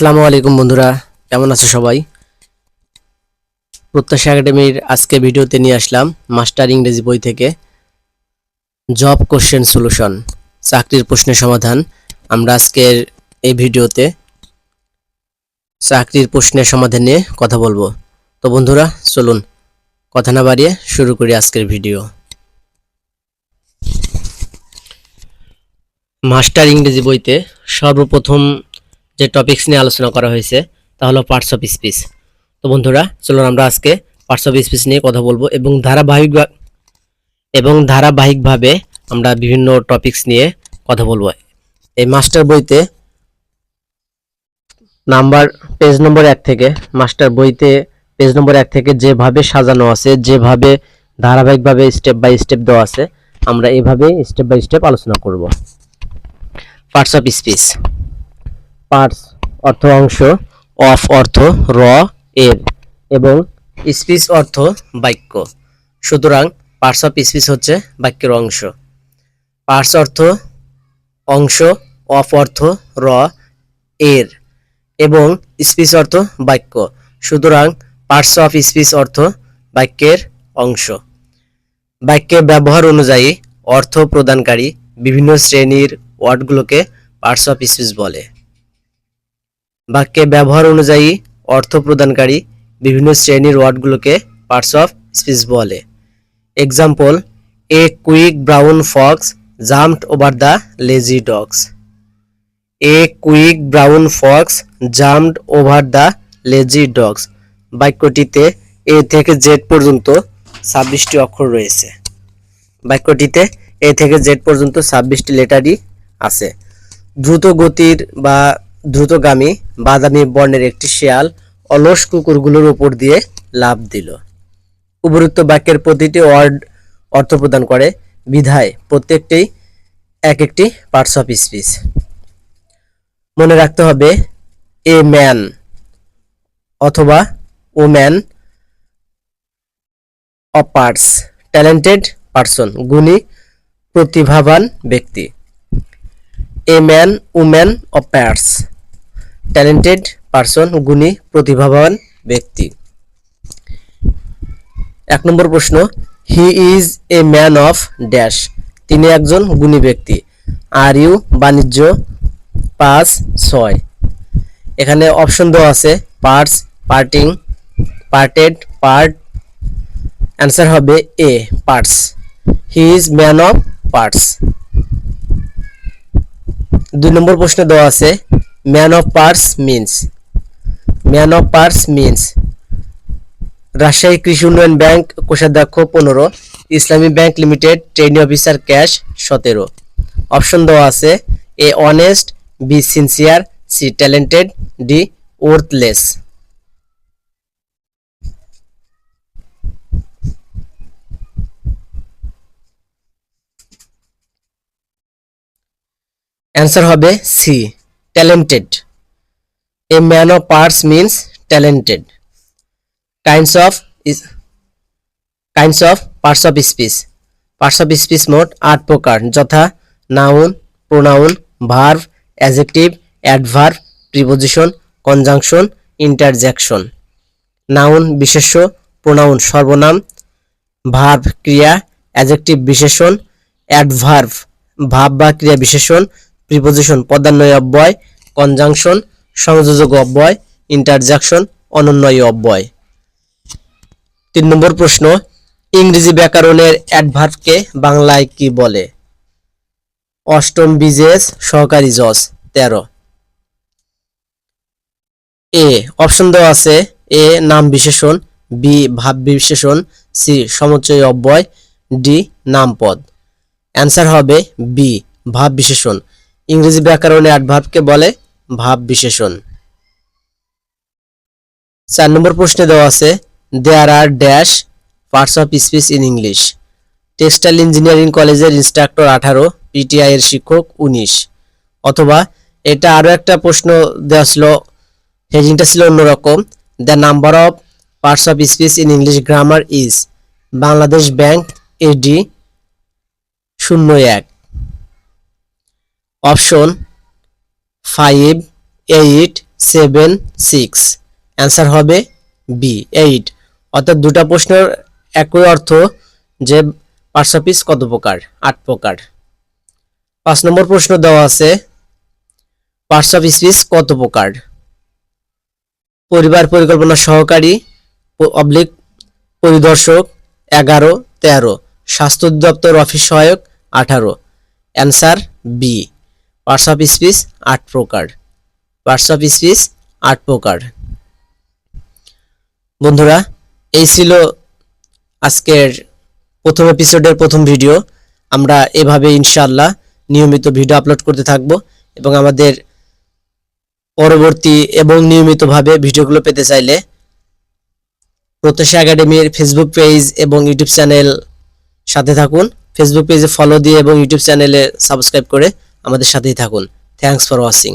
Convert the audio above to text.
আসসালামু আলাইকুম বন্ধুরা, কেমন আছো সবাই? প্রত্যাশা একাডেমির আজকে ভিডিওতে নিয়ে আসলাম মাস্টার ইংরেজি বই থেকে জব কোশ্চেন সলিউশন, চাকরির প্রশ্নের সমাধান। আমরা আজকের এই ভিডিওতে চাকরির প্রশ্নের সমাধান নিয়ে কথা বলবো। তো বন্ধুরা চলুন কথা না বাড়িয়ে শুরু করি আজকের ভিডিও। মাস্টার ইংরেজি বইতে সর্বপ্রথম যে টপিকস নিয়ে আলোচনা করা হয়েছে তা হলো পার্টস অফ স্পিচ। তো বন্ধুরা চলুন আমরা আজকে পার্টস অফ স্পিচ নিয়ে কথা বলবো এবং ধারাবাহিকভাবে আমরা বিভিন্ন টপিকস নিয়ে কথা বলবো। এই মাস্টার বইতে পেজ নম্বর 1 থেকে যেভাবে সাজানো আছে, যেভাবে ধারাবাহিকভাবে স্টেপ বাই স্টেপ দেওয়া আছে, আমরা এভাবে স্টেপ বাই স্টেপ আলোচনা করব। Parts of speech. পার্টস অর্থ অংশ, অফ অর্থ র এর, এবং স্পিচ অর্থ বাক্য। সুতরাং পার্টস অফ স্পিচ হচ্ছে বাক্যের অংশ। পার্টস অর্থ অংশ, অফ অর্থ র এর, এবং স্পিচ অর্থ বাক্য। সুতরাং পার্টস অফ স্পিচ অর্থ বাক্যের অংশ। বাক্যের ব্যবহার অনুযায়ী অর্থ প্রদানকারী বিভিন্ন শ্রেণীর ওয়ার্ডগুলোকে পার্টস অফ স্পিচ বলে। বাক্যে ব্যবহার অনুযায়ী অর্থ প্রদানকারী বিভিন্ন শ্রেণীর ওয়ার্ডগুলোকে পার্টস অফ স্পিচ বলে। Example: A quick brown fox jumped over the lazy dogs. A quick brown fox jumped over the lazy dogs. বাক্যটিতে এ থেকে জেড পর্যন্ত 26টি অক্ষর রয়েছে। বাক্যটিতে এ থেকে জেড পর্যন্ত 26টি লেটারই আছে। দ্রুত গতির বা দ্রুতগামী বাদামি বর্ণের একটি শেয়াল অলস কুকুরগুলোর উপর দিয়ে লাফ দিল। উপরোক্ত বাক্যের প্রতিটি ওয়ার্ড অর্থ প্রদান করে, বিধায় প্রত্যেকটি এক একটি পার্টস অফ স্পিচ। মনে রাখতে হবে এ ম্যান অথবা woman of parts, talented person, গুণী প্রতিভাবান ব্যক্তি। A man woman of parts, talented person, গুণী প্রতিভাবান ব্যক্তি। 1 নম্বর প্রশ্ন, he is a man of dash, তিনি একজন গুণী ব্যক্তি। আর ইউ বাণিজ্য 5-6। এখানে অপশন দেওয়া আছে parts, parting, parted, part. Answer হবে A parts. He is man of parts. 2 নম্বর প্রশ্নে দেওয়া আছে man of parts means. Man of parts means Rajshahi কৃষি উন্নয়ন ব্যাংক কোষাধ্যক্ষ 15, Islami bank limited trainee officer cash 17। Option দেওয়া আছে A honest, B sincere, C talented, D worthless. Answer হবে C talented. A man of parts means talented. Kinds of parts of speech. Parts of speech মোট 8 প্রকার, যথা noun, pronoun, verb, adjective, adverb, preposition, conjunction, interjection. Noun বিশেষ্য, pronoun সর্বনাম, verb ক্রিয়া, adjective বিশেষণ, adverb ভাব বা ক্রিয়া বিশেষণ, প্রিপোজিশন পদান্বয়ী অব্যয়, কনজাংশন সংযোজক অব্যয়, ইন্টারজেকশন অনন্বয়ী অব্যয়। 3 নম্বর প্রশ্ন, ইংরেজি ব্যাকরণের অ্যাডভার্বকে বাংলায় কি বলে? অষ্টম বিজেস সহকারী জজ 13। এ অপশন দেওয়া আছে এ নাম বিশেষণ, বি ভাব বিশেষণ, সি সমুচ্চয়ী অব্যয়, ডি নামপদ। অ্যান্সার হবে বি ভাব বিশেষণ। ইংরেজি ব্যাকরণে অ্যাডভার্বকে বলে ভাব বিশেষণ। 4 নম্বর প্রশ্নে দেওয়া আছে there are dash parts of speech in English. Textile engineering কলেজের ইনস্ট্রাক্টর 18, পিটিআই এর শিক্ষক 19। অথবা এটা আরো একটা প্রশ্ন দেওয়া ছিল, হেডিংটা ছিল অন্যরকম, the number of parts of speech in English grammar is. Bangladesh bank AD 01। Option 5, 8, 7 6, answer হবে বি 8। অর্থাৎ দুটা প্রশ্নের একই অর্থ যে পার্টস অফ স্পিচ কত প্রকার? 8 প্রকার। 5 নম্বর প্রশ্ন দেওয়া আছে পার্টস অফ স্পিচ কত প্রকার? পরিবার পরিকল্পনা সহকারী অবলিক পরিদর্শক 11 13, স্বাস্থ্য দপ্তর অফিস সহায়ক 18। Answer B, parts of speech 8 প্রকার। পার্টস অফ স্পিচ 8 প্রকার। বন্ধুরা, এই ছিল আজকের প্রথম এপিসোডের প্রথম ভিডিও। আমরা এভাবে ইনশাআল্লাহ নিয়মিত ভিডিও আপলোড করতে থাকব এবং আমাদের পরবর্তী এবং নিয়মিতভাবে ভিডিওগুলো পেতে চাইলে প্রত্যাশা একাডেমির ফেসবুক পেজ এবং ইউটিউব চ্যানেল সাথে থাকুন। ফেসবুক পেজে ফলো দিয়ে এবং ইউটিউব চ্যানেলে সাবস্ক্রাইব করে আমাদের সাথেই থাকুন। Thanks for watching.